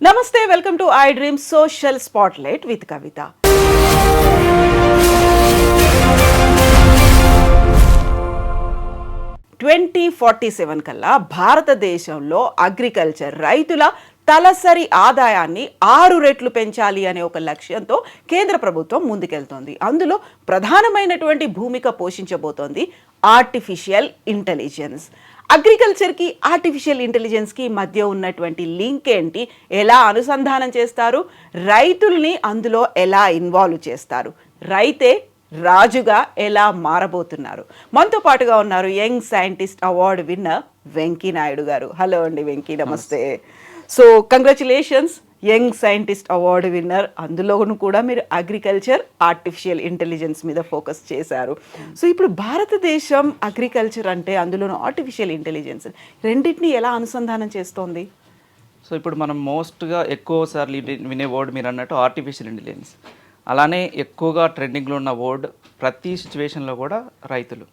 నమస్తే, welcome to I dream social spotlight with Kavitha. 2047 కల్లా భారతదేశంలో అగ్రికల్చర్ రైతుల తలసరి ఆదాయాన్ని 6 రెట్లు పెంచాలి అనే ఒక లక్ష్యంతో కేంద్ర ప్రభుత్వం ముందుకెళ్తోంది. అందులో ప్రధానమైనటువంటి భూమిక పోషించబోతోంది ఆర్టిఫిషియల్ ఇంటెలిజెన్స్. అగ్రికల్చర్కి ఆర్టిఫిషియల్ ఇంటెలిజెన్స్కి మధ్య ఉన్నటువంటి లింక్ ఏంటి, ఎలా అనుసంధానం చేస్తారు, రైతుల్ని అందులో ఎలా ఇన్వాల్వ్ చేస్తారు, రైతే రాజుగా ఎలా మారబోతున్నారు. మనతో పాటుగా ఉన్నారు young scientist award winner Venky Naidu గారు. హలో అండి వెంకీ, నమస్తే. So congratulations, young scientist award winner. అందులోనూ కూడా మీరు అగ్రికల్చర్ ఆర్టిఫిషియల్ ఇంటెలిజెన్స్ మీద ఫోకస్ చేశారు. సో ఇప్పుడు భారతదేశం అగ్రికల్చర్ అంటే అందులోనూ ఆర్టిఫిషియల్ ఇంటెలిజెన్స్ రెండింటిని ఎలా అనుసంధానం చేస్తోంది? సో ఇప్పుడు మనం మోస్ట్గా ఎక్కువ సార్లు వినే వర్డ్ మీరు అన్నట్టు ఆర్టిఫిషియల్ ఇంటెలిజెన్స్. అలానే ఎక్కువగా ట్రెండింగ్లో ఉన్న వర్డ్ ప్రతి సిచ్యువేషన్లో కూడా రైతులు.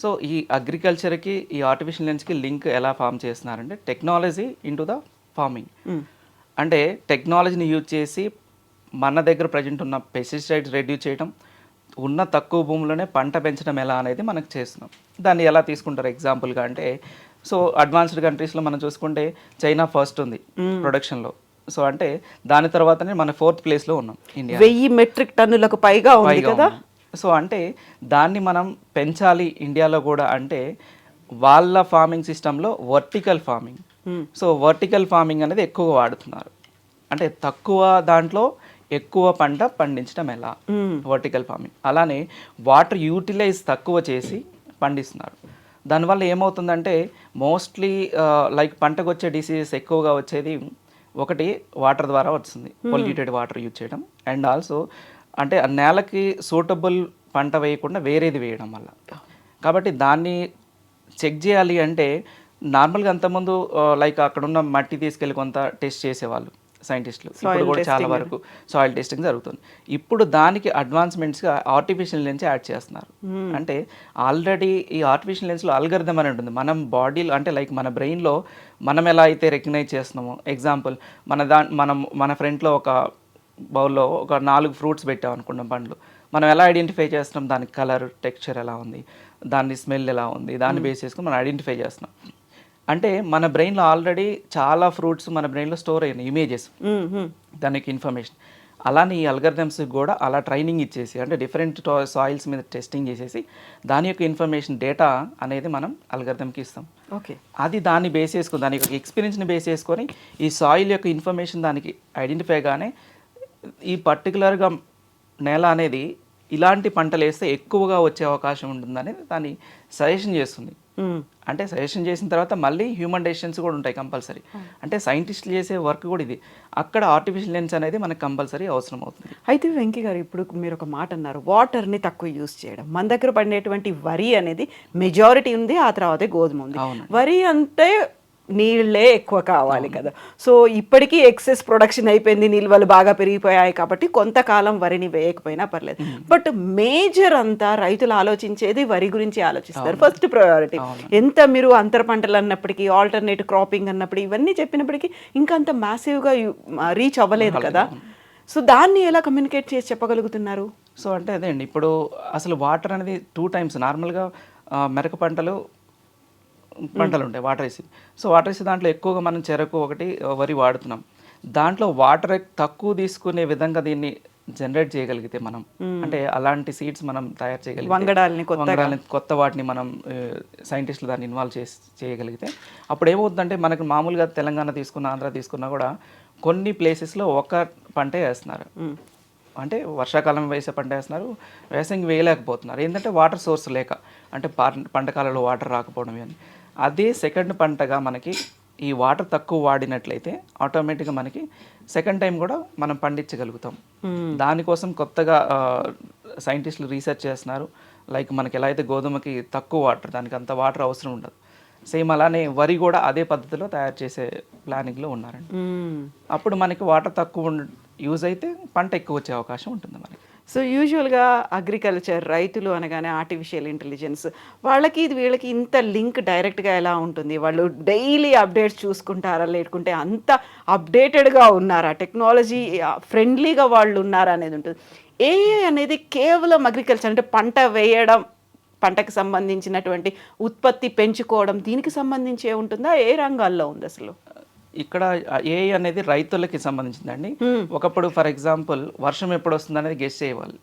సో ఈ అగ్రికల్చర్కి ఈ ఆర్టిఫిషియల్ ఇంటెలిజెన్స్కి లింక్ ఎలా ఫామ్ చేస్తున్నారంటే టెక్నాలజీ ఇంటూ ద ఫార్మింగ్. అంటే టెక్నాలజీని యూజ్ చేసి మన దగ్గర ప్రజెంట్ ఉన్న పెస్టిసైడ్స్ రెడ్యూస్ చేయడం, ఉన్న తక్కువ భూమిలోనే పంట పెంచడం ఎలా అనేది మనకు చేస్తున్నాం. దాన్ని ఎలా తీసుకుంటారు ఎగ్జాంపుల్గా అంటే, సో అడ్వాన్స్డ్ కంట్రీస్లో మనం చూసుకుంటే చైనా ఫస్ట్ ఉంది ప్రొడక్షన్లో. సో అంటే దాని తర్వాతనే మన 4th ప్లేస్లో ఉన్నాం ఇండియా. 1000 మెట్రిక్ టన్నులకు పైగా ఉంది కదా. సో అంటే దాన్ని మనం పెంచాలి ఇండియాలో కూడా అంటే వాళ్ళ ఫార్మింగ్ సిస్టంలో vertical farming. So vertical farming అనేది ఎక్కువ వాడుతున్నారు. అంటే తక్కువ దాంట్లో ఎక్కువ పంట పండించడం ఎలా, వర్టికల్ ఫార్మింగ్. అలానే వాటర్ యూటిలైజ్ తక్కువ చేసి పండిస్తున్నారు. దానివల్ల ఏమవుతుందంటే మోస్ట్లీ లైక్ పంటకు వచ్చే డిసీజెస్ ఎక్కువగా వచ్చేది ఒకటి వాటర్ ద్వారా వస్తుంది, పొల్యూటెడ్ వాటర్ యూజ్ చేయడం, అండ్ ఆల్సో అంటే ఆ నేలకి సూటబుల్ పంట వేయకుండా వేరేది వేయడం వల్ల. కాబట్టి దాన్ని చెక్ చేయాలి అంటే నార్మల్గా అంతకుముందు లైక్ అక్కడ ఉన్న మట్టి తీసుకెళ్ళి కొంత టెస్ట్ చేసేవాళ్ళు సైంటిస్టులు. ఇప్పుడు కూడా చాలా వరకు సాయిల్ టెస్టింగ్ జరుగుతుంది. ఇప్పుడు దానికి అడ్వాన్స్మెంట్స్గా ఆర్టిఫిషియల్ ఇంటెలిజెన్స్ యాడ్ చేస్తున్నారు. అంటే ఆల్రెడీ ఈ ఆర్టిఫిషియల్ ఇంటెలిజెన్స్లో అల్గరిథం అని ఉంటుంది. మనం బాడీలో అంటే లైక్ మన బ్రెయిన్లో మనం ఎలా అయితే రికగ్నైజ్ చేస్తున్నామో, ఎగ్జాంపుల్ మన ఫ్రంట్లో ఒక బౌల్లో ఒక 4 ఫ్రూట్స్ పెట్టాం అనుకున్నాం, పండ్లు. మనం ఎలా ఐడెంటిఫై చేస్తున్నాం, దాని కలర్, టెక్స్చర్ ఎలా ఉంది, దాని స్మెల్ ఎలా ఉంది, దాన్ని బేస్ చేసుకుని మనం ఐడెంటిఫై చేస్తున్నాం. అంటే మన బ్రెయిన్లో ఆల్రెడీ చాలా ఫ్రూట్స్ మన బ్రెయిన్లో స్టోర్ అయినాయి, ఇమేజెస్, దానికి ఇన్ఫర్మేషన్. అలానే ఈ అల్గరిథమ్స్ కూడా అలా ట్రైనింగ్ ఇచ్చేసి అంటే డిఫరెంట్ సాయిల్స్ మీద టెస్టింగ్ చేసేసి దాని యొక్క ఇన్ఫర్మేషన్ డేటా అనేది మనం అల్గరిథమ్కి ఇస్తాం. ఓకే, అది దాన్ని బేస్ చేసుకుని దాని యొక్క ఎక్స్పీరియన్స్ని బేస్ చేసుకొని ఈ సాయిల్ యొక్క ఇన్ఫర్మేషన్ దానికి ఐడెంటిఫై గానే ఈ పర్టికులర్గా నేల అనేది ఇలాంటి పంటలు వేస్తే ఎక్కువగా వచ్చే అవకాశం ఉంటుందనేది దాన్ని సజెషన్ చేస్తుంది. అంటే సజెషన్ చేసిన తర్వాత మళ్ళీ హ్యూమన్ డెసిషన్స్ కూడా ఉంటాయి కంపల్సరీ. అంటే సైంటిస్టులు చేసే వర్క్ కూడా ఇది. అక్కడ ఆర్టిఫిషియల్ ఇంటెలిజెన్స్ అనేది మనకు కంపల్సరీ అవసరం అవుతుంది. అయితే వెంకీ గారు, ఇప్పుడు మీరు ఒక మాట అన్నారు, వాటర్ని తక్కువ యూజ్ చేయడం. మన దగ్గర పడినటువంటి వరి అనేది మెజారిటీ ఉంది, ఆ తర్వాతే గోధుమ ఉంది. వరి అంటే నీళ్ళే ఎక్కువ కావాలి కదా. సో ఇప్పటికీ ఎక్సెస్ ప్రొడక్షన్ అయిపోయింది, నిల్వలు బాగా పెరిగిపోయాయి కాబట్టి కొంతకాలం వరిని వేయకపోయినా పర్లేదు. బట్ మేజర్ అంతా రైతులు ఆలోచించేది వరి గురించి ఆలోచిస్తారు, ఫస్ట్ ప్రయారిటీ. ఎంత మీరు అంతర పంటలు అన్నప్పటికీ, ఆల్టర్నేట్ క్రాపింగ్ అన్నప్పుడు, ఇవన్నీ చెప్పినప్పటికీ ఇంకా అంత మ్యాసివ్గా రీచ్ అవ్వలేదు కదా. సో దాన్ని ఎలా కమ్యూనికేట్ చేసి చెప్పగలుగుతున్నారు? సో అంటే అదే అండి, ఇప్పుడు అసలు వాటర్ అనేది 2 టైమ్స్ నార్మల్గా మెరక పంటలు ఉంటాయి వాటర్ వేసి. సో వాటర్ వేసి దాంట్లో ఎక్కువగా మనం చెరకు ఒకటి వరి వాడుతున్నాం. దాంట్లో వాటర్ తక్కువ తీసుకునే విధంగా దీన్ని జనరేట్ చేయగలిగితే మనం, అంటే అలాంటి సీడ్స్ మనం తయారు చేయగలిగితే, వంగడాలని కొత్త వాటిని మనం సైంటిస్టులు దాన్ని ఇన్వాల్వ్ చేయగలిగితే అప్పుడు ఏమవుతుందంటే మనకు మామూలుగా తెలంగాణ తీసుకున్న, ఆంధ్ర తీసుకున్నా కూడా కొన్ని ప్లేసెస్లో ఒక పంటే వేస్తున్నారు. అంటే వర్షాకాలం వేసే పంట వేస్తున్నారు, వేసంగి వేయలేకపోతున్నారు. ఏంటంటే వాటర్ సోర్స్ లేక, అంటే పంటకాలంలో వాటర్ రాకపోవడం. అని అదే సెకండ్ పంటగా మనకి ఈ వాటర్ తక్కువ వాడినట్లయితే ఆటోమేటిక్గా మనకి సెకండ్ టైం కూడా మనం పండించగలుగుతాం. దానికోసం కొత్తగా సైంటిస్టులు రీసెర్చ్ చేస్తున్నారు. లైక్ మనకి ఎలా అయితే గోధుమకి తక్కువ వాటర్, దానికి అంత వాటర్ అవసరం ఉండదు, సేమ్ అలానే వరి కూడా అదే పద్ధతిలో తయారు చేసే ప్లానింగ్లో ఉన్నారండి. అప్పుడు మనకి వాటర్ తక్కువ యూజ్ అయితే పంట ఎక్కువ వచ్చే అవకాశం ఉంటుంది మనకి. సో యూజువల్గా అగ్రికల్చర్ రైతులు అనగానే ఆర్టిఫిషియల్ ఇంటెలిజెన్స్ వాళ్ళకి వీళ్ళకి ఇంత లింక్ డైరెక్ట్గా ఎలా ఉంటుంది? వాళ్ళు డైలీ అప్డేట్స్ చూసుకుంటారా, లేకుంటే అంత అప్డేటెడ్గా ఉన్నారా, టెక్నాలజీ ఫ్రెండ్లీగా వాళ్ళు ఉన్నారా అనేది ఉంటుంది. ఏఐ అనేది కేవలం అగ్రికల్చర్ అంటే పంట వేయడం, పంటకు సంబంధించినటువంటి ఉత్పత్తి పెంచుకోవడం, దీనికి సంబంధించి ఉంటుందా, ఏ రంగాల్లో ఉంది అసలు? ఇక్కడ ఏఐ అనేది రైతులకి సంబంధించిందండి. ఒకప్పుడు ఫర్ ఎగ్జాంపుల్ వర్షం ఎప్పుడు వస్తుంది అనేది గెస్ చేయవాలి.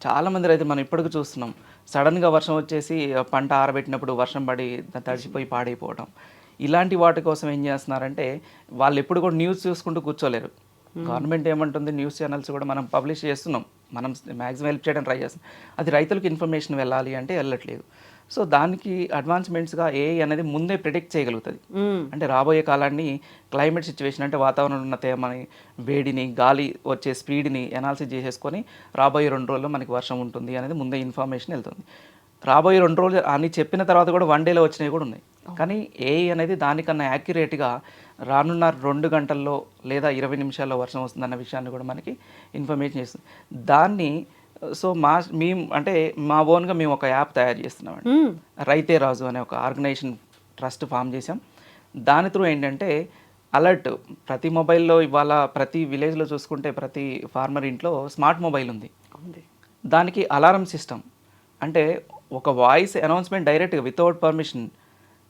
చాలా మంది రైతులు మనం ఇప్పటికి చూస్తున్నాం, సడన్గా వర్షం వచ్చేసి పంట ఆరబెట్టినప్పుడు వర్షం పడి తడిచిపోయి పాడైపోవడం. ఇలాంటి వాటి కోసం ఏం చేస్తున్నారంటే వాళ్ళు ఎప్పుడు కూడా న్యూస్ చూసుకుంటూ కూర్చోలేరు. గవర్నమెంట్ ఏమంటుంది, న్యూస్ ఛానల్స్ కూడా మనం పబ్లిష్ చేస్తున్నాం, మనం మ్యాక్సిమం హెల్ప్ చేయడానికి ట్రై చేస్తున్నాం. అది రైతులకు ఇన్ఫర్మేషన్ వెళ్ళాలి అంటే వెళ్ళట్లేదు. సో దానికి అడ్వాన్స్మెంట్స్గా ఏఐ అనేది ముందే ప్రిడిక్ట్ చేయగలుగుతుంది. అంటే రాబోయే కాలాన్ని క్లైమేట్ సిచ్యువేషన్ అంటే వాతావరణంలో ఉన్న తేమని, వేడిని, గాలి వచ్చే స్పీడ్ని అనాలిసిస్ చేసేసుకొని రాబోయే 2 రోజుల్లో మనకి వర్షం ఉంటుంది అనేది ముందే ఇన్ఫర్మేషన్ వెళ్తుంది. రాబోయే 2 రోజులు అని చెప్పిన తర్వాత కూడా 1 డేలో వచ్చినవి కూడా ఉన్నాయి. కానీ ఏఐ అనేది దానికన్నా యాక్యురేట్గా రానున్న 2 గంటల్లో లేదా 20 నిమిషాల్లో వర్షం వస్తుందన్న విషయాన్ని కూడా మనకి ఇన్ఫర్మేషన్ చేస్తుంది. దాన్ని సో మేము అంటే మా ఓన్గా మేము ఒక యాప్ తయారు చేస్తున్నామండి. రైతే రాజు అనే ఒక ఆర్గనైజేషన్ ట్రస్ట్ ఫామ్ చేసాం. దాని త్రూ ఏంటంటే అలర్ట్ ప్రతి మొబైల్లో ఇవాళ ప్రతి విలేజ్లో చూసుకుంటే ప్రతి ఫార్మర్ ఇంట్లో స్మార్ట్ మొబైల్ ఉంది. దానికి అలారం సిస్టమ్ అంటే ఒక వాయిస్ అనౌన్స్మెంట్ డైరెక్ట్గా వితౌట్ పర్మిషన్,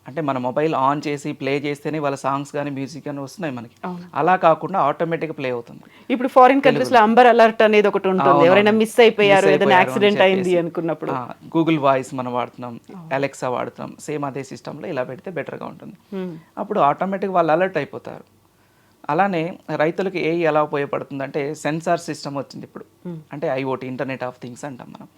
అంటే మన మొబైల్ ఆన్ చేసి ప్లే చేస్తేనే వాళ్ళ సాంగ్స్ కానీ మ్యూజిక్ కానీ వస్తున్నాయి మనకి. అలా కాకుండా ఆటోమేటిక్గా ప్లే అవుతుంది. ఇప్పుడు ఫారిన్ కంట్రీస్ లో అంబర్ అలర్ట్ అనేది ఒకటి ఉంటుంది, ఎవరైనా మిస్ అయిపోయారు, ఏదైనా యాక్సిడెంట్ అయింది అనుకున్నప్పుడు గూగుల్ వాయిస్ మనం వాడుతున్నాం, అలెక్సా వాడుతున్నాం, సేమ్ అదే సిస్టంలో ఇలా పెడితే బెటర్గా ఉంటుంది. అప్పుడు ఆటోమేటిక్గా వాళ్ళు అలర్ట్ అయిపోతారు. అలానే రైతులకు ఏఐ ఎలా ఉపయోగపడుతుందంటే సెన్సార్ సిస్టమ్ వచ్చింది ఇప్పుడు. అంటే ఐఓటీ, ఇంటర్నెట్ ఆఫ్ థింగ్స్ అంటాం మనం.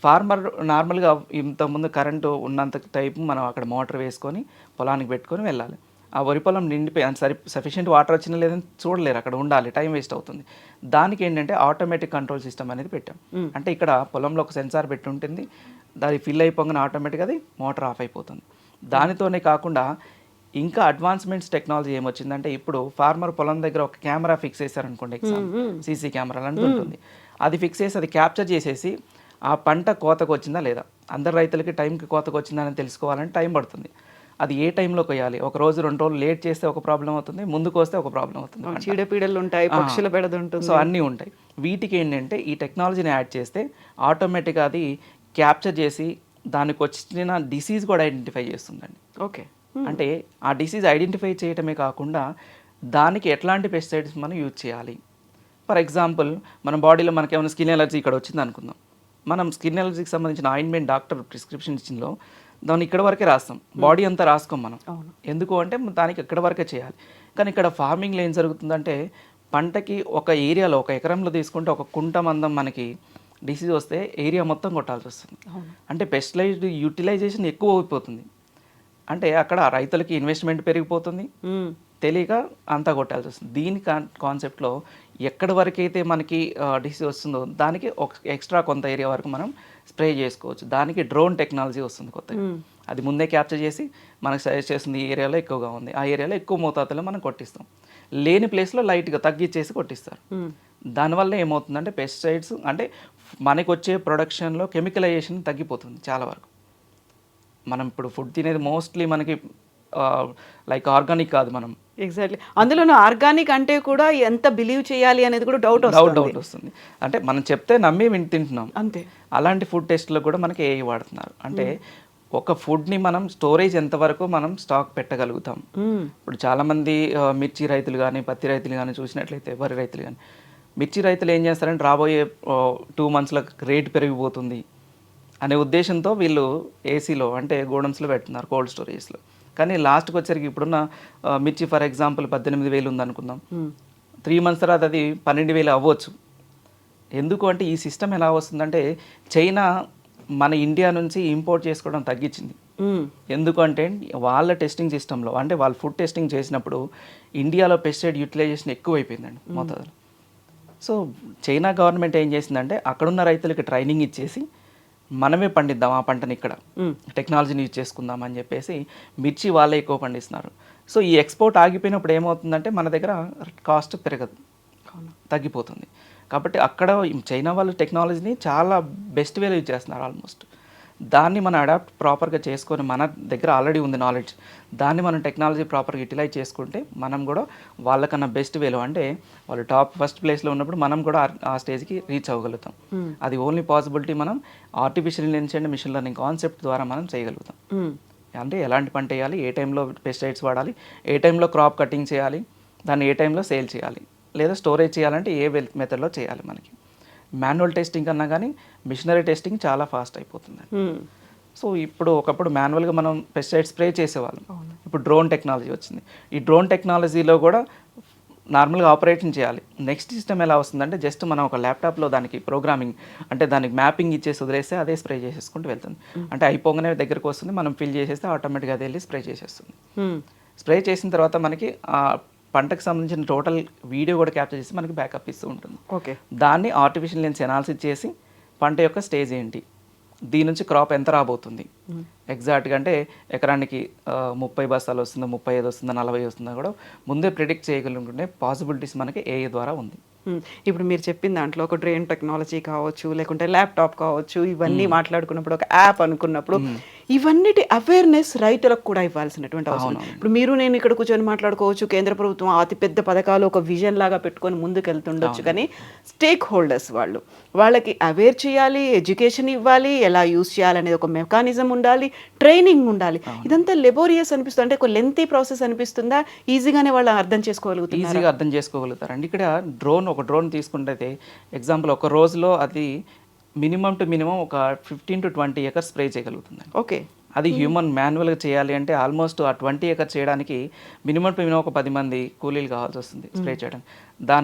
ఫార్మర్ నార్మల్గా ఇంతకుముందు కరెంటు ఉన్నంత టైపు మనం అక్కడ మోటార్ వేసుకొని పొలానికి పెట్టుకొని వెళ్ళాలి. ఆ వరి పొలం నిండిపోయి సఫిషియెంట్ వాటర్ వచ్చినా లేదని చూడలేరు, అక్కడ ఉండాలి, టైం వేస్ట్ అవుతుంది. దానికి ఏంటంటే ఆటోమేటిక్ కంట్రోల్ సిస్టమ్ అనేది పెట్టాం. అంటే ఇక్కడ పొలంలో ఒక సెన్సార్ పెట్టి ఉంటుంది, దాన్ని ఫిల్ అయిపోగానే ఆటోమేటిక్గా అది మోటార్ ఆఫ్ అయిపోతుంది. దానితోనే కాకుండా ఇంకా అడ్వాన్స్మెంట్స్ టెక్నాలజీ ఏమొచ్చిందంటే ఇప్పుడు ఫార్మర్ పొలం దగ్గర ఒక కెమెరా ఫిక్స్ చేశారనుకోండి, సీసీ కెమెరా లాంటిది ఉంటుంది. అది ఫిక్స్ చేసి అది క్యాప్చర్ చేసేసి ఆ పంట కోతకు వచ్చిందా లేదా, అందరు రైతులకి టైంకి కోతకు వచ్చిందా అని తెలుసుకోవాలంటే టైం పడుతుంది. అది ఏ టైంలో కొయ్యాలి, ఒక రోజు 2 రోజులు లేట్ చేస్తే ఒక ప్రాబ్లం అవుతుంది, ముందుకు వస్తే ఒక ప్రాబ్లం అవుతుంది, చీడపీడలు ఉంటాయి, పక్షుల బెడద ఉంటుంది, సో అన్నీ ఉంటాయి. వీటికి ఏంటంటే ఈ టెక్నాలజీని యాడ్ చేస్తే ఆటోమేటిక్గా అది క్యాప్చర్ చేసి దానికి వచ్చిన డిసీజ్ కూడా ఐడెంటిఫై చేస్తుందండి. ఓకే, అంటే ఆ డిసీజ్ ఐడెంటిఫై చేయటమే కాకుండా దానికి ఎట్లాంటి పెస్టిసైడ్స్ మనం యూజ్ చేయాలి. ఫర్ ఎగ్జాంపుల్ మన బాడీలో మనకి ఏమైనా స్కిన్ ఎలర్జీ ఇక్కడ వచ్చింది అనుకుందాం, మనం స్కిన్ ఎలర్జీకి సంబంధించిన ఆయింట్మెంట్ డాక్టర్ ప్రిస్క్రిప్షన్ ఇచ్చిందో దాన్ని ఇక్కడ వరకే రాస్తాం, బాడీ అంతా రాసుకోం మనం. ఎందుకు అంటే దానికి ఇక్కడ వరకే చేయాలి. కానీ ఇక్కడ ఫార్మింగ్లో ఏం జరుగుతుందంటే పంటకి ఒక ఏరియాలో, ఒక ఎకరంలో తీసుకుంటే ఒక కుంట మందం మనకి డిసీజ్ వస్తే ఏరియా మొత్తం కొట్టాల్సి వస్తుంది. అంటే పెస్టిసైడ్ యూటిలైజేషన్ ఎక్కువ అయిపోతుంది. అంటే అక్కడ రైతులకి ఇన్వెస్ట్మెంట్ పెరిగిపోతుంది, తెలియక అంతా కొట్టాల్సి వస్తుంది. దీని కాన్సెప్ట్లో ఎక్కడి వరకైతే మనకి డిసీజ్ వస్తుందో దానికి ఒక ఎక్స్ట్రా కొంత ఏరియా వరకు మనం స్ప్రే చేసుకోవచ్చు. దానికి డ్రోన్ టెక్నాలజీ వస్తుంది కొత్తగా, అది ముందే క్యాప్చర్ చేసి మనకు సజెస్ట్ చేస్తుంది ఈ ఏరియాలో ఎక్కువగా ఉంది, ఆ ఏరియాలో ఎక్కువ మోతాదులో మనం కొట్టిస్తాం, లేని ప్లేస్లో లైట్గా తగ్గించేసి కొట్టిస్తారు. దానివల్ల ఏమవుతుందంటే పెస్టిసైడ్స్ అంటే మనకు వచ్చే ప్రొడక్షన్లో కెమికలైజేషన్ తగ్గిపోతుంది చాలా వరకు. మనం ఇప్పుడు ఫుడ్ తినేది మోస్ట్లీ మనకి లైక్ ఆర్గానిక్ కాదు మనం. ఎగ్జాక్ట్లీ, అందులోనూ ఆర్గానిక్ అంటే కూడా ఎంత బిలీవ్ చేయాలి అనేది కూడా డౌట్ వస్తుంది. అంటే మనం చెప్తే నమ్మి తింటున్నాం అంతే. అలాంటి ఫుడ్ టెస్ట్లో కూడా మనకి ఏఐ వాడుతున్నారు. అంటే ఒక ఫుడ్ని మనం స్టోరేజ్ ఎంతవరకు మనం స్టాక్ పెట్టగలుగుతాం. ఇప్పుడు చాలామంది మిర్చి రైతులు కానీ పత్తి రైతులు కానీ చూసినట్లయితే, వరి రైతులు కానీ, మిర్చి రైతులు ఏం చేస్తారంటే రాబోయే 2 మంత్స్లో రేట్ పెరిగిపోతుంది అనే ఉద్దేశంతో వీళ్ళు ఏసీలో అంటే గోడౌన్స్లో పెడుతున్నారు, కోల్డ్ స్టోరేజ్లో. కానీ లాస్ట్కి వచ్చరికి ఇప్పుడున్న మిర్చి ఫర్ ఎగ్జాంపుల్ 18,000 ఉందనుకుందాం, 3 మంత్స్ తర్వాత అది 12,000 అవ్వచ్చు. ఎందుకు అంటే ఈ సిస్టమ్ ఎలా వస్తుందంటే చైనా మన ఇండియా నుంచి ఇంపోర్ట్ చేసుకోవడం తగ్గించింది. ఎందుకంటే వాళ్ళ టెస్టింగ్ సిస్టంలో అంటే వాళ్ళు ఫుడ్ టెస్టింగ్ చేసినప్పుడు ఇండియాలో పెస్టిసైడ్ యూటిలైజేషన్ ఎక్కువైపోయిందండి మోతాదులో. సో చైనా గవర్నమెంట్ ఏం చేసిందంటే అక్కడున్న రైతులకి ట్రైనింగ్ ఇచ్చేసి మనమే పండిద్దాం ఆ పంటని, ఇక్కడ టెక్నాలజీని యూజ్ చేసుకుందాం అని చెప్పేసి మిర్చి వాళ్ళే ఎక్కువ పండిస్తున్నారు. సో ఈ ఎక్స్పోర్ట్ ఆగిపోయినప్పుడు ఏమవుతుందంటే మన దగ్గర కాస్ట్ పెరగదు, తగ్గిపోతుంది. కాబట్టి అక్కడ చైనా వాళ్ళు టెక్నాలజీని చాలా బెస్ట్ వేలో యూజ్ చేస్తున్నారు ఆల్మోస్ట్. దాన్ని మనం అడాప్ట్ ప్రాపర్గా చేసుకొని మన దగ్గర ఆల్రెడీ ఉంది నాలెడ్జ్, దాన్ని మనం టెక్నాలజీ ప్రాపర్గా యూటిలైజ్ చేసుకుంటే మనం కూడా వాళ్ళకన్నా బెస్ట్ వేలో, అంటే వాళ్ళు టాప్ ఫస్ట్ ప్లేస్లో ఉన్నప్పుడు మనం కూడా ఆ స్టేజ్కి రీచ్ అవ్వగలుగుతాం. అది ఓన్లీ పాసిబిలిటీ మనం artificial intelligence and machine learning concept ద్వారా మనం చేయగలుగుతాం. అంటే ఎలాంటి పంట వేయాలి, ఏ టైంలో పెస్టిసైడ్స్ వాడాలి, ఏ టైంలో క్రాప్ కటింగ్ చేయాలి, దాన్ని ఏ టైంలో సేల్ చేయాలి, లేదా స్టోరేజ్ చేయాలంటే ఏ మెథడ్లో చేయాలి. మనకి మాన్యువల్ టెస్టింగ్ కన్నా కానీ మిషనరీ టెస్టింగ్ చాలా ఫాస్ట్ అయిపోతుంది. సో ఇప్పుడు ఒకప్పుడు మాన్యువల్గా మనం పెస్టిసైడ్ స్ప్రే చేసేవాళ్ళం, ఇప్పుడు డ్రోన్ టెక్నాలజీ వచ్చింది. ఈ డ్రోన్ టెక్నాలజీలో కూడా నార్మల్గా ఆపరేషన్ చేయాలి. నెక్స్ట్ సిస్టమ్ ఎలా వస్తుందంటే జస్ట్ మనం ఒక ల్యాప్టాప్లో దానికి ప్రోగ్రామింగ్ అంటే దానికి మ్యాపింగ్ ఇచ్చేసి వదిలేస్తే అదే స్ప్రే చేసేసుకుంటూ వెళ్తుంది. అంటే అయిపోగానే దగ్గరకు వస్తుంది, మనం ఫిల్ చేసేస్తే ఆటోమేటిక్గా అది వెళ్ళి స్ప్రే చేసేస్తుంది. స్ప్రే చేసిన తర్వాత మనకి పంటకు సంబంధించిన టోటల్ వీడియో కూడా క్యాప్చర్ చేసి మనకి బ్యాకప్ ఇస్తూ ఉంటుంది. ఓకే, దాన్ని ఆర్టిఫిషియల్ ఇంటెలిజెన్స్ అనాలిసిస్ చేసి పంట యొక్క స్టేజ్ ఏంటి, దీని నుంచి క్రాప్ ఎంత రాబోతుంది ఎగ్జాక్ట్గా, అంటే ఎకరానికి 30 బస్తాలు వస్తుందా, 35 వస్తుందా, 40 వస్తుందా కూడా ముందే ప్రిడిక్ట్ చేయగలుగుతుంటే పాసిబిలిటీస్ మనకి ఏఐ ద్వారా ఉంది. ఇప్పుడు మీరు చెప్పిన దాంట్లో ఒక డ్రోన్ టెక్నాలజీ కావచ్చు, లేకుంటే ల్యాప్టాప్ కావచ్చు, ఇవన్నీ మాట్లాడుకున్నప్పుడు ఒక యాప్ అనుకున్నప్పుడు ఇవన్నిటి అవేర్నెస్ రైతులకు కూడా ఇవ్వాల్సినటువంటి అవసరం. ఇప్పుడు మీరు నేను ఇక్కడ కూర్చొని మాట్లాడుకోవచ్చు, కేంద్ర ప్రభుత్వం అతిపెద్ద పథకాలు ఒక విజన్ లాగా పెట్టుకొని ముందుకెళ్తుండొచ్చు, కానీ స్టేక్ హోల్డర్స్ వాళ్ళకి అవేర్ చేయాలి, ఎడ్యుకేషన్ ఇవ్వాలి, ఎలా యూస్ చేయాలనేది ఒక మెకానిజం ఉండాలి, ట్రైనింగ్ ఉండాలి. ఇదంతా లెబోరియస్ అనిపిస్తుంది, అంటే ఒక లెంతీ ప్రాసెస్ అనిపిస్తుందా, ఈజీగానే వాళ్ళు అర్థం చేసుకోగలుగుతారు? ఈజీగా అర్థం చేసుకోగలుగుతారండి. ఇక్కడ ఒక డ్రోన్ తీసుకుంటే ఎగ్జాంపుల్ ఒక రోజులో అది మినిమం టు మినిమం ఒక 15 to 20 acres స్ప్రే చేయగలుగుతుంది. ఓకే, అది హ్యూమన్ మాన్యువల్గా చేయాలి అంటే ఆల్మోస్ట్ ఆ 20 acres చేయడానికి మినిమం టు మినిమం ఒక 10 మంది కూలీలు కావాల్సి వస్తుంది స్ప్రే చేయడానికి.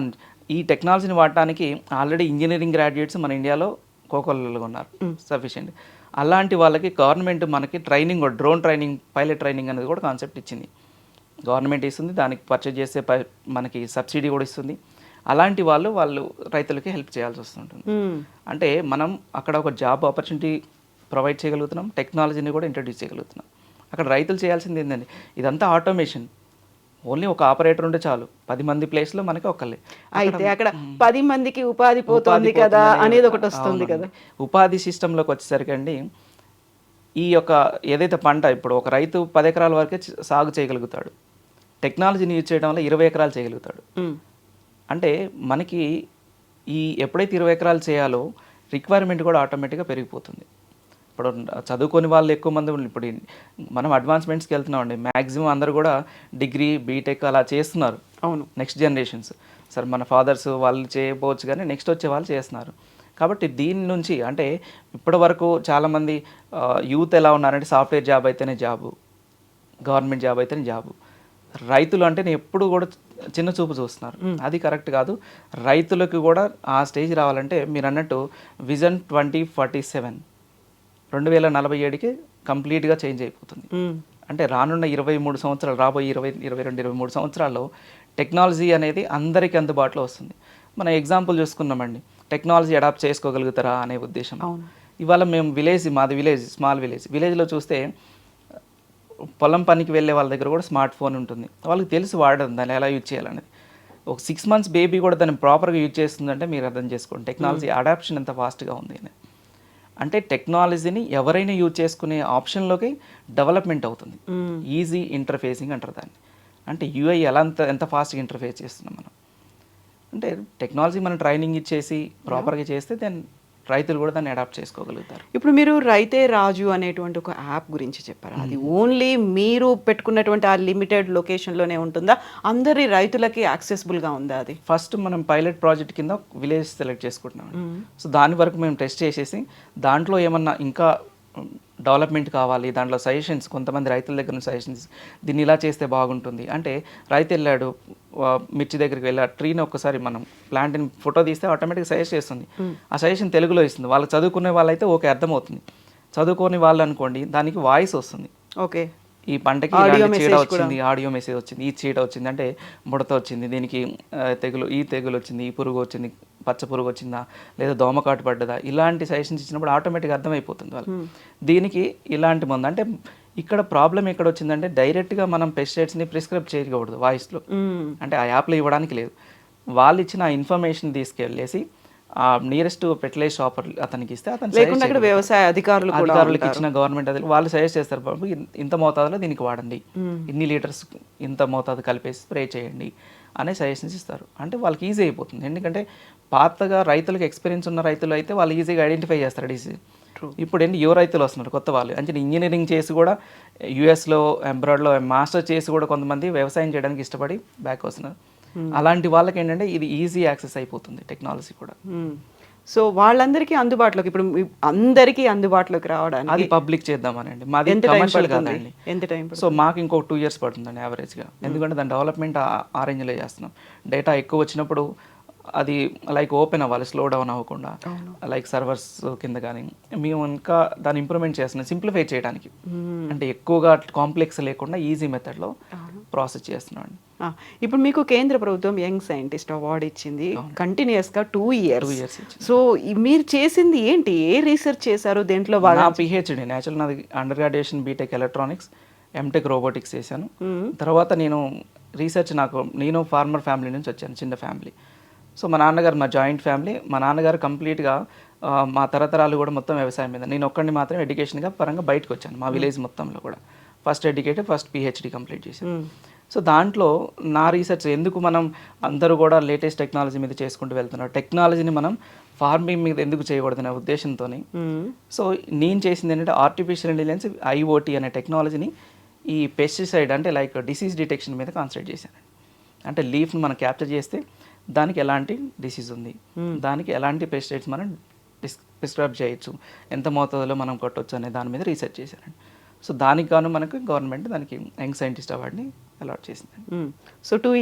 ఈ టెక్నాలజీని వాడటానికి ఆల్రెడీ ఇంజనీరింగ్ గ్రాడ్యుయేట్స్ మన ఇండియాలో కోకొల్లలో ఉన్నారు సఫిషియెంట్. అలాంటి వాళ్ళకి గవర్నమెంట్ మనకి training, drone training, pilot training అనేది కూడా కాన్సెప్ట్ ఇచ్చింది. గవర్నమెంట్ ఇస్తుంది, దానికి పర్చేజ్ చేస్తే మనకి సబ్సిడీ కూడా ఇస్తుంది. అలాంటి వాళ్ళు రైతులకి హెల్ప్ చేయాల్సి వస్తుంటుంది. అంటే మనం అక్కడ ఒక జాబ్ ఆపర్చునిటీ ప్రొవైడ్ చేయగలుగుతున్నాం, టెక్నాలజీని కూడా ఇంట్రడ్యూస్ చేయగలుగుతున్నాం. అక్కడ రైతులు చేయాల్సింది ఏంటండి, ఇదంతా ఆటోమేషన్. ఓన్లీ ఒక ఆపరేటర్ ఉంటే చాలు, 10 మంది ప్లేస్లో మనకి ఒకళ్ళే. అయితే అక్కడ 10 మందికి ఉపాధి పోతుంది కదా అనేది ఒకటి వస్తుంది కదా. ఉపాధి సిస్టంలోకి వచ్చేసరికి అండి, ఈ యొక్క ఏదైతే పంట ఇప్పుడు ఒక రైతు 10 ఎకరాల వరకే సాగు చేయగలుగుతాడు, టెక్నాలజీని యూజ్ చేయడం వల్ల 20 ఎకరాలు చేయగలుగుతాడు. అంటే మనకి ఎప్పుడైతే 20 ఎకరాలు చేయాలో రిక్వైర్మెంట్ కూడా ఆటోమేటిక్గా పెరిగిపోతుంది. ఇప్పుడు చదువుకొని వాళ్ళు ఎక్కువ మంది, ఇప్పుడు మనం అడ్వాన్స్మెంట్స్కి వెళ్తున్నామండి, మ్యాక్సిమం అందరూ కూడా డిగ్రీ, బీటెక్ అలా చేస్తున్నారు. అవును, నెక్స్ట్ జనరేషన్స్. సరే మన ఫాదర్స్ వాళ్ళు చేయకపోవచ్చు, కానీ నెక్స్ట్ వచ్చే వాళ్ళు చేస్తున్నారు. కాబట్టి దీని నుంచి అంటే ఇప్పటి వరకు చాలామంది యూత్ ఎలా ఉన్నారంటే సాఫ్ట్వేర్ జాబ్ అయితేనే జాబు, గవర్నమెంట్ జాబ్ అయితేనే జాబు. రైతులు అంటే నేను ఎప్పుడు కూడా చిన్న చూపు చూస్తున్నారు, అది కరెక్ట్ కాదు. రైతులకు కూడా ఆ స్టేజ్ రావాలంటే మీరు అన్నట్టు విజన్ 2047 2047కి కంప్లీట్గా చేంజ్ అయిపోతుంది. అంటే రానున్న 23 సంవత్సరాలు, రాబోయే 22-23 సంవత్సరాల్లో టెక్నాలజీ అనేది అందరికీ అందుబాటులో వస్తుంది. మనం ఎగ్జాంపుల్ చూసుకున్నామండి, టెక్నాలజీ అడాప్ట్ చేసుకోగలుగుతారా అనే ఉద్దేశం. ఇవాళ మేము మాది స్మాల్ విలేజ్లో చూస్తే పొలం పనికి వెళ్ళే వాళ్ళ దగ్గర కూడా స్మార్ట్ ఫోన్ ఉంటుంది, వాళ్ళకి తెలిసి వాడడం దాన్ని ఎలా యూజ్ చేయాలనేది. ఒక 6 months బేబీ కూడా దాన్ని ప్రాపర్గా యూజ్ చేస్తుందంటే మీరు అర్థం చేసుకోండి టెక్నాలజీ అడాప్షన్ ఎంత ఫాస్ట్గా ఉంది అని. అంటే టెక్నాలజీని ఎవరైనా యూజ్ చేసుకునే ఆప్షన్లోకి డెవలప్మెంట్ అవుతుంది. ఈజీ ఇంటర్ఫేసింగ్ అంటారు దాన్ని. అంటే యూఐ ఎంత ఫాస్ట్గా ఇంటర్ఫేస్ చేస్తున్నాం మనం. అంటే టెక్నాలజీ మనం ట్రైనింగ్ ఇచ్చేసి ప్రాపర్గా చేస్తే దెన్ రైతులు కూడా దాన్ని అడాప్ట్ చేసుకోగలుగుతారు. ఇప్పుడు మీరు రైతే రాజు అనేటువంటి ఒక యాప్ గురించి చెప్పారు, అది ఓన్లీ మీరు పెట్టుకున్నటువంటి ఆ లిమిటెడ్ లొకేషన్లోనే ఉంటుందా, అందరి రైతులకి యాక్సెసిబుల్గా ఉందా? అది ఫస్ట్ మనం పైలట్ ప్రాజెక్ట్ కింద విలేజ్ సెలెక్ట్ చేసుకుంటున్నాం. సో దాని వరకు మేము టెస్ట్ చేసేసి దాంట్లో ఏమన్నా ఇంకా డెవలప్మెంట్ కావాలి, దాంట్లో సజెషన్స్, కొంతమంది రైతుల దగ్గర నుంచి సజెషన్స్, దీన్ని ఇలా చేస్తే బాగుంటుంది అంటే, రైతు వెళ్ళాడు మిర్చి దగ్గరికి వెళ్ళి ఆ ట్రీని ఒక్కసారి మనం ప్లాంట్ని ఫోటో తీస్తే ఆటోమేటిక్గా సజెస్ట్ చేస్తుంది. ఆ సజెషన్ తెలుగులో ఇస్తుంది. వాళ్ళు చదువుకునే వాళ్ళైతే ఓకే అర్థమవుతుంది, చదువుకోని వాళ్ళు అనుకోండి దానికి వాయిస్ వస్తుంది. ఓకే, ఈ పంటకి చీడ వచ్చింది, ఆడియో మెసేజ్ వచ్చింది, ఈ చీడ వచ్చింది అంటే ముడత వచ్చింది, దీనికి తెగులు వచ్చింది, ఈ పురుగు వచ్చింది, పచ్చ పురుగు వచ్చిందా, లేదా దోమకాటు పడ్డదా, ఇలాంటి సజెషన్స్ ఇచ్చినప్పుడు ఆటోమేటిక్గా అర్థమైపోతుంది వాళ్ళు. దీనికి ఇలాంటి మందు అంటే ఇక్కడ ప్రాబ్లం ఎక్కడ వచ్చిందంటే డైరెక్ట్గా మనం పెస్టిసైడ్స్ని ప్రిస్క్రైబ్ చేయకూడదు వాయిస్లో, అంటే ఆ యాప్లో ఇవ్వడానికి లేదు. వాళ్ళు ఇచ్చిన ఆ ఇన్ఫర్మేషన్ తీసుకెళ్ళేసి ఆ నియరెస్ట్ ఫెర్టిలైజ్ షాపర్ అతనికి ఇస్తే అతను లేకుంటే అక్కడ వ్యవసాయ అధికారులు కూడా అధికారులకు ఇచ్చిన గవర్నమెంట్ అది వాళ్ళు సజెస్ట్ చేస్తారు బాబు ఇంత మోతాదులో దీనికి వాడండి, ఇన్ని లీటర్స్ ఇంత మోతాదు కలిపేసి స్ప్రే చేయండి అనే సజెషన్స్ ఇస్తారు. అంటే వాళ్ళకి ఈజీ అయిపోతుంది. ఎందుకంటే పాతగా రైతులకు ఎక్స్పీరియన్స్ ఉన్న రైతులు అయితే వాళ్ళు ఈజీగా ఐడెంటిఫై చేస్తారు డిసీజ్. ఇప్పుడు ఏంటి యువ రైతులు వస్తున్నారు కొత్త వాళ్ళు, అంటే ఇంజనీరింగ్ చేసి కూడా యూఎస్లో అబ్రాడ్లో మాస్టర్ చేసి కూడా కొంతమంది వ్యవసాయం చేయడానికి ఇష్టపడి బ్యాక్ వస్తున్నారు. అలాంటి వాళ్ళకి ఏంటంటే ఇది ఈజీ యాక్సెస్ అయిపోతుంది టెక్నాలజీ కూడా. సో వాళ్ళందరికీ అందుబాటులోకి, ఇప్పుడు అందరికీ అందుబాటులోకి రావడానికి అది పబ్లిక్ చేద్దామనండి. మాది కమర్షియల్ కాదండి. ఎంత టైం? సో మాకు ఇంకో 2 years పడుతుందండి యావరేజ్గా. ఎందుకంటే దాని డెవలప్మెంట్ ఆ రేంజ్లో చేస్తున్నాం. డేటా ఎక్కువ వచ్చినప్పుడు అది లైక్ ఓపెన్ అవ్వాలి, స్లో డౌన్ అవ్వకుండా, లైక్ సర్వర్స్ కింద కానీ మేము ఇంకా దాన్ని ఇంప్రూవ్మెంట్ చేస్తున్నాం సింప్లిఫై చేయడానికి. అంటే ఎక్కువగా కాంప్లెక్స్ లేకుండా ఈజీ మెథడ్లో ప్రాసెస్ చేస్తున్నాం అండి. ఇప్పుడు మీకు కేంద్ర ప్రభుత్వం యంగ్ సైంటిస్ట్ అవార్డు ఇచ్చింది కంటిన్యూస్గా 2 years. సో మీరు చేసింది ఏంటి? ఏ రీసెర్చ్ చేశారు దేంట్లో? నా పిహెచ్డి నేచురల్ నాది under graduation BTech electronics, MTech robotics చేశాను. తర్వాత నేను ఫార్మర్ ఫ్యామిలీ నుంచి వచ్చాను, చిన్న ఫ్యామిలీ. సో మా జాయింట్ ఫ్యామిలీ, మా నాన్నగారు కంప్లీట్గా మా తరతరాలు కూడా మొత్తం వ్యవసాయం మీద. నేను ఒక్కడిని మాత్రం ఎడ్యుకేషన్గా పరంగా బయటకు వచ్చాను మా విలేజ్ మొత్తంలో కూడా. First educated, first PhD complete చేశాను. సో దాంట్లో నా రీసెర్చ్ ఎందుకు మనం అందరూ కూడా లేటెస్ట్ టెక్నాలజీ మీద చేసుకుంటూ వెళ్తున్నారు, టెక్నాలజీని మనం ఫార్మింగ్ మీద ఎందుకు చేయకూడదనే ఉద్దేశంతో సో నేను చేసింది ఏంటంటే ఆర్టిఫిషియల్ ఇంటెలిజెన్స్ ఐఓటీ అనే టెక్నాలజీని ఈ పెస్టిసైడ్ అంటే లైక్ డిసీజ్ డిటెక్షన్ మీద కాన్సన్ట్రేట్ చేశాను. అంటే లీఫ్ని మనం క్యాప్చర్ చేస్తే దానికి ఎలాంటి డిసీజ్ ఉంది, దానికి ఎలాంటి పెస్టిసైడ్స్ మనం ప్రిస్క్రైబ్ చేయొచ్చు, ఎంత మోతాదులో మనం కొట్టవచ్చు అనే దాని మీద రీసెర్చ్ చేశానండి. సో దానికి గాను మనకు గవర్నమెంట్ దానికి యంగ్ సైంటిస్ట్ అవార్డుని అలాట్ చేసింది. సో 2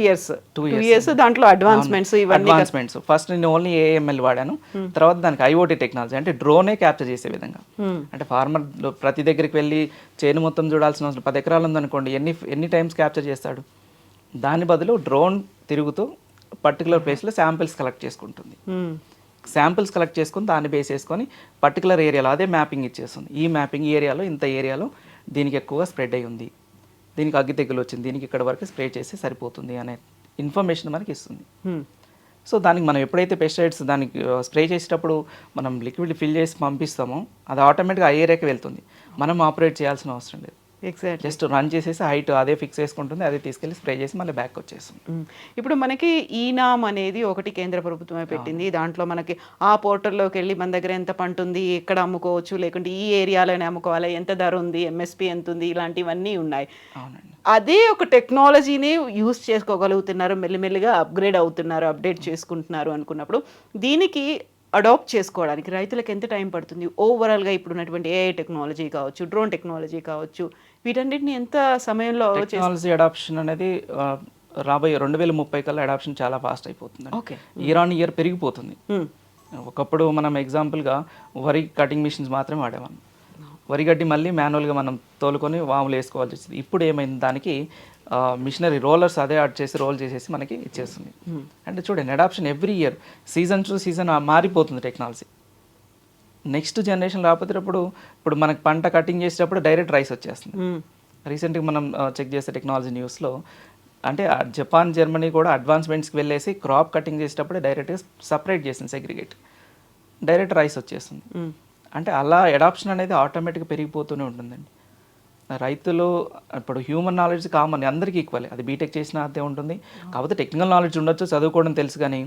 years దాంట్లో అడ్వాన్స్మెంట్స్. ఫస్ట్ నేను ఓన్లీ ఏఎంఎల్ వాడాను, తర్వాత దానికి ఐఓటీ టెక్నాలజీ అంటే డ్రోనే క్యాప్చర్ చేసే విధంగా. అంటే ఫార్మర్ ప్రతి దగ్గరికి వెళ్ళి చేను మొత్తం చూడాల్సిన అవసరం, 10 ఎకరాలు ఉందనుకోండి, ఎన్ని టైమ్స్ క్యాప్చర్ చేస్తాడు? దాని బదులు డ్రోన్ తిరుగుతూ పర్టికులర్ ప్లేస్లో శాంపిల్స్ కలెక్ట్ చేసుకుంటుంది. శాంపిల్స్ కలెక్ట్ చేసుకుని దాన్ని బేస్ చేసుకొని పర్టికులర్ ఏరియాలో అదే మ్యాపింగ్ ఇచ్చేస్తుంది. ఈ మ్యాపింగ్ ఏరియాలో ఇంత ఏరియాలో దీనికి ఎక్కువగా స్ప్రెడ్ అయి ఉంది, దీనికి అగ్గి తెగులు వచ్చింది, దీనికి ఇక్కడ వరకు స్ప్రే చేస్తే సరిపోతుంది అనే ఇన్ఫర్మేషన్ మనకి ఇస్తుంది. సో దానికి మనం ఎప్పుడైతే పెస్టిసైడ్స్ దానికి స్ప్రే చేసేటప్పుడు మనం లిక్విడ్ ఫిల్ చేసి పంపిస్తామో అది ఆటోమేటిక్గా ఆ ఏరియాకి వెళ్తుంది, మనం ఆపరేట్ చేయాల్సిన అవసరం లేదు. ఎగ్జాక్ట్, జస్ట్ రన్ చేసేసి హైట్ అదే ఫిక్స్ చేసుకుంటుంది, అదే తీసుకెళ్ళి స్ప్రే చేసి మళ్ళీ బ్యాక్ వచ్చేస్తుంది. ఇప్పుడు మనకి ఈనామ్ అనేది ఒకటి కేంద్ర ప్రభుత్వమే పెట్టింది. దాంట్లో మనకి ఆ పోర్టల్లోకి వెళ్ళి మన దగ్గర ఎంత పంట ఉంది, ఎక్కడ అమ్ముకోవచ్చు, లేకుంటే ఈ ఏరియాలోనే అమ్ముకోవాలి, ఎంత ధర ఉంది, ఎంఎస్పి ఎంత ఉంది, ఇలాంటివన్నీ ఉన్నాయి. అవునండి. అదే ఒక టెక్నాలజీని యూస్ చేసుకోగలుగుతున్నారు, మెల్లిమెల్లిగా అప్గ్రేడ్ అవుతున్నారు, అప్డేట్ చేసుకుంటున్నారు అనుకున్నప్పుడు దీనికి అడాప్ట్ చేసుకోవడానికి రైతులకు ఎంత టైం పడుతుంది? ఓవరాల్గా ఇప్పుడున్నటువంటి ఏఐ టెక్నాలజీ కావచ్చు, డ్రోన్ టెక్నాలజీ కావచ్చు, వీటన్నిటిని ఎంత సమయంలో టెక్నాలజీ అడాప్షన్ అనేది రాబోయే 2030 కల్లా అడాప్షన్ చాలా ఫాస్ట్ అయిపోతుంది. ఓకే, ఇయర్ ఆన్ ఇయర్ పెరిగిపోతుంది. ఒకప్పుడు మనం ఎగ్జాంపుల్గా వరి కటింగ్ మిషన్స్ మాత్రమే వాడేవాళ్ళం. వరి గడ్డి మళ్ళీ మాన్యువల్గా మనం తోలుకొని వాములు వేసుకోవాల్సి వచ్చింది. ఇప్పుడు ఏమైంది, దానికి మిషనరీ రోలర్స్ అదే యాడ్ చేసి రోల్ చేసేసి మనకి ఇచ్చేస్తుంది. అంటే చూడండి adoption every year, season to season మారిపోతుంది టెక్నాలజీ. నెక్స్ట్ జనరేషన్ రాకపోతే ఇప్పుడు మనకి పంట కటింగ్ చేసేటప్పుడు డైరెక్ట్ రైస్ వచ్చేస్తుంది. రీసెంట్గా మనం చెక్ చేసే టెక్నాలజీ న్యూస్లో అంటే జపాన్, జర్మనీ కూడా అడ్వాన్స్మెంట్స్కి వెళ్ళేసి క్రాప్ కటింగ్ చేసేటప్పుడు డైరెక్ట్గా సపరేట్ చేసింది, సెగ్రిగేట్, డైరెక్ట్ రైస్ వచ్చేస్తుంది. అంటే అలా అడాప్షన్ అనేది ఆటోమేటిక్గా పెరిగిపోతూనే ఉంటుందండి. రైతులు ఇప్పుడు హ్యూమన్ నాలెడ్జ్ కామన్, అందరికీ ఈక్వలే, అది బీటెక్ చేసినా అదే ఉంటుంది. కాకపోతే టెక్నికల్ నాలెడ్జ్ ఉండొచ్చు, చదువుకోవడం తెలుసు, కానీ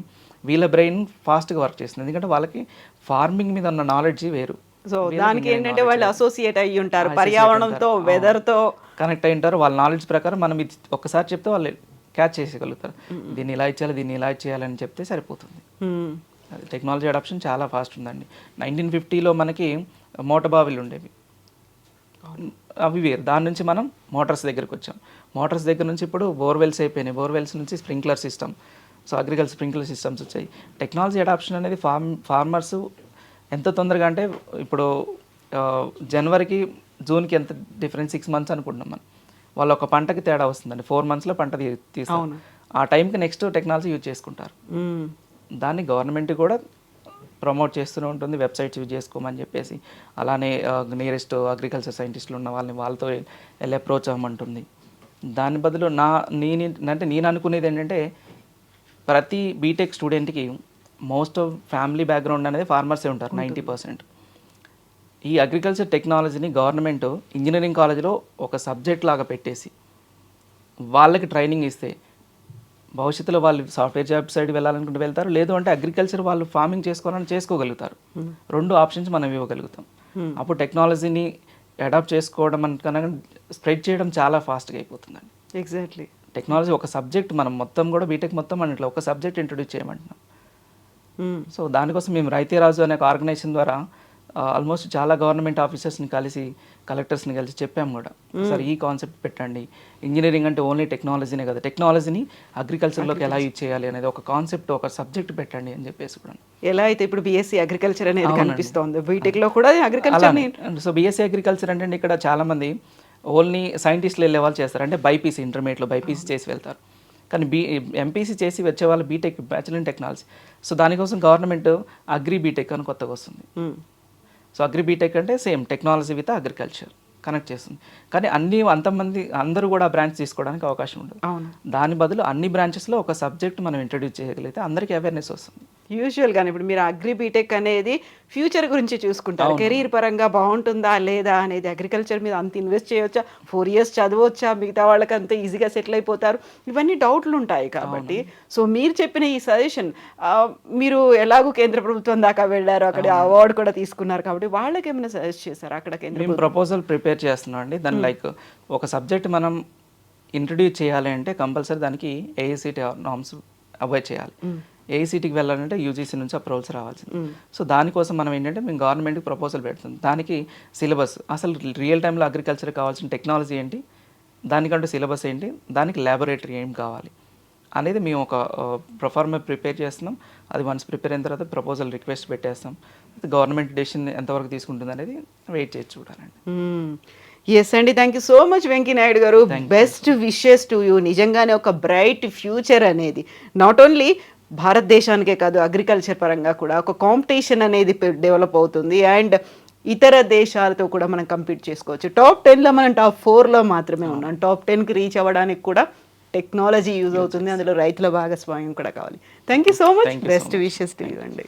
వీళ్ళ బ్రెయిన్ ఫాస్ట్గా వర్క్ చేస్తుంది, ఎందుకంటే వాళ్ళకి ఫార్మింగ్ మీద ఉన్న నాలెడ్జ్ వేరు. సో దానికి ఏంటంటే వాళ్ళు అసోసియేట్ అయ్యి ఉంటారు, పర్యావరణంతో, వెదర్తో కనెక్ట్ అయి ఉంటారు. వాళ్ళ నాలెడ్జ్ ప్రకారం మనం ఇది ఒక్కసారి చెప్తే వాళ్ళు క్యాచ్ చేసేయగలుగుతారు. దీన్ని ఇలా ఇచ్చేయాలి, దీన్ని ఇలా చేయాలని చెప్తే సరిపోతుంది. టెక్నాలజీ అడాప్షన్ చాలా ఫాస్ట్ ఉందండి. 1950లో మనకి మోటార్ బావిలు ఉండేవి, అవి వేరు. దాని నుంచి మనం మోటార్స్ దగ్గరికి వచ్చాం. మోటార్స్ దగ్గర నుంచి ఇప్పుడు బోర్వెల్స్ అయిపోయినాయి, బోర్వెల్స్ నుంచి sprinkler system, so agriculture sprinkler systems వచ్చాయి. టెక్నాలజీ అడాప్షన్ అనేది ఫార్మర్స్ ఎంత తొందరగా అంటే ఇప్పుడు జనవరికి జూన్కి ఎంత డిఫరెన్స్, 6 months అనుకుంటున్నాం మనం. వాళ్ళు ఒక పంటకి తేడా వస్తుందండి, 4 monthsలో పంట తీస్తారు. ఆ టైంకి నెక్స్ట్ టెక్నాలజీ యూజ్ చేసుకుంటారు. దాన్ని గవర్నమెంట్ కూడా ప్రమోట్ చేస్తూనే ఉంటుంది, వెబ్సైట్స్ యూజ్ చేసుకోమని చెప్పేసి. అలానే నియరెస్ట్ అగ్రికల్చర్ సైంటిస్టులు ఉన్న వాళ్ళతో వెళ్ళి అప్రోచ్ అవ్వమంటుంది. దాని బదులు నేను అనుకునేది ఏంటంటే ప్రతి బీటెక్ స్టూడెంట్కి మోస్ట్ ఆఫ్ ఫ్యామిలీ బ్యాక్గ్రౌండ్ అనేది ఫార్మర్సే ఉంటారు 90%. ఈ అగ్రికల్చర్ టెక్నాలజీని గవర్నమెంట్ ఇంజనీరింగ్ కాలేజ్లో ఒక సబ్జెక్ట్ లాగా పెట్టేసి వాళ్ళకి ట్రైనింగ్ ఇస్తే భవిష్యత్తులో వాళ్ళు సాఫ్ట్వేర్ జాబ్ సైడ్ వెళ్ళాలనుకుంటే వెళ్తారు, లేదు అంటే అగ్రికల్చర్ వాళ్ళు ఫార్మింగ్ చేసుకోవాలని చేసుకోగలుగుతారు. 2 ఆప్షన్స్ మనం ఇవ్వగలుగుతాం. అప్పుడు టెక్నాలజీని అడాప్ట్ చేసుకోవడం కన్నా స్ప్రెడ్ చేయడం చాలా ఫాస్ట్గా అయిపోతుందండి. ఎగ్జాక్ట్లీ. టెక్నాలజీ ఒక సబ్జెక్ట్ మనం మొత్తం కూడా బీటెక్ మొత్తం మన ఇట్లా ఒక సబ్జెక్ట్ ఇంట్రొడ్యూస్ చేయమంటున్నాం. సో దానికోసం మేము రైతేరాజు అనే ఒక ఆర్గనైజేషన్ ద్వారా ఆల్మోస్ట్ చాలా గవర్నమెంట్ ఆఫీసర్స్ని కలిసి కలెక్టర్స్ని కలిసి చెప్పాము కూడా, సార్ ఈ కాన్సెప్ట్ పెట్టండి, ఇంజనీరింగ్ అంటే ఓన్లీ టెక్నాలజీనే కదా, టెక్నాలజీని అగ్రికల్చర్లోకి ఎలా యూజ్ చేయాలి అనేది ఒక కాన్సెప్ట్ ఒక సబ్జెక్ట్ పెట్టండి అని చెప్పేసి కూడా. ఎలా అయితే ఇప్పుడు బీఎస్సీ అగ్రికల్చర్ అనేది కనిపిస్తోంది, బీటెక్ లో కూడా అగ్రికల్చర్. సో బీఎస్సీ అగ్రికల్చర్ అంటే ఇక్కడ చాలామంది ఓన్లీ సైంటిస్టులు వెళ్ళే వాళ్ళు చేస్తారు, అంటే బైపీసీ ఇంటర్మీడియట్లో బైపీసీ చేసి వెళ్తారు. కానీ ఎంపీసీ చేసి వచ్చే వాళ్ళు BTech bachelor in technology. So దానికోసం గవర్నమెంట్ అగ్రి బీటెక్ అని కొత్తగా వస్తుంది. సో అగ్రి బీటెక్ అంటే same technology with agriculture connect చేస్తుంది. కానీ అంతమంది అందరూ కూడా బ్రాంచ్ తీసుకోవడానికి అవకాశం ఉండదు. దాని బదులు అన్ని బ్రాంచెస్లో ఒక సబ్జెక్ట్ మనం ఇంట్రడ్యూస్ చేయగలిగితే అందరికీ అవేర్నెస్ వస్తుంది. యూజువల్గా ఇప్పుడు మీరు అగ్రి బీటెక్ అనేది ఫ్యూచర్ గురించి చూసుకుంటారు, కెరీర్ పరంగా బాగుంటుందా లేదా అనేది, అగ్రికల్చర్ మీద అంత ఇన్వెస్ట్ చేయవచ్చా, 4 years చదవచ్చా, మిగతా వాళ్ళకి అంత ఈజీగా సెటిల్ అయిపోతారు, ఇవన్నీ డౌట్లు ఉంటాయి. కాబట్టి సో మీరు చెప్పిన ఈ సజెషన్, మీరు ఎలాగో కేంద్ర ప్రభుత్వం దాకా వెళ్ళారు, అక్కడ అవార్డు కూడా తీసుకున్నారు, కాబట్టి వాళ్ళకి ఏమైనా సజెస్ట్ చేశారు అక్కడ కేంద్ర? మేము ప్రపోజల్ ప్రిపేర్ చేస్తున్నాం అండి. దాని లైక్ ఒక సబ్జెక్ట్ మనం ఇంట్రడ్యూస్ చేయాలి అంటే కంపల్సరీ దానికి ఏఐసిటి నార్మ్స్ అవాయిడ్ చేయాలి. ఏఐసిటీకి వెళ్ళాలంటే యూజీసీ నుంచి అప్రూవల్స్ రావాల్సింది. సో దానికోసం మనం ఏంటంటే మేము గవర్నమెంట్కి ప్రపోజల్ పెడుతుంది. దానికి సిలబస్, అసలు రియల్ టైంలో అగ్రికల్చర్ కావాల్సిన టెక్నాలజీ ఏంటి, దానికంటూ సిలబస్ ఏంటి, దానికి ల్యాబొరేటరీ ఏం కావాలి అనేది మేము ఒక ప్రొఫార్మా ప్రిపేర్ చేస్తున్నాం. అది వన్స్ ప్రిపేర్ అయిన తర్వాత ప్రపోజల్ రిక్వెస్ట్ పెట్టేస్తాం. గవర్నమెంట్ డెసిషన్ ఎంతవరకు తీసుకుంటుంది అనేది వెయిట్ చేసి చూడాలండి. ఎస్ అండి, thank you so much Venky Naidu గారు. Best wishes to you. నిజంగానే ఒక బ్రైట్ ఫ్యూచర్ అనేది నాట్ ఓన్లీ భారతదేశానికే కాదు, అగ్రికల్చర్ పరంగా కూడా ఒక కాంపిటీషన్ అనేది డెవలప్ అవుతుంది. అండ్ ఇతర దేశాలతో కూడా మనం కంపీట్ చేసుకోవచ్చు. టాప్ 10లో మనం టాప్ 4లో మాత్రమే ఉన్నాం. టాప్ 10కి రీచ్ అవ్వడానికి కూడా టెక్నాలజీ యూజ్ అవుతుంది, అందులో రైతుల భాగస్వామ్యం కూడా కావాలి. Thank you so much. Best wishes to you అండి.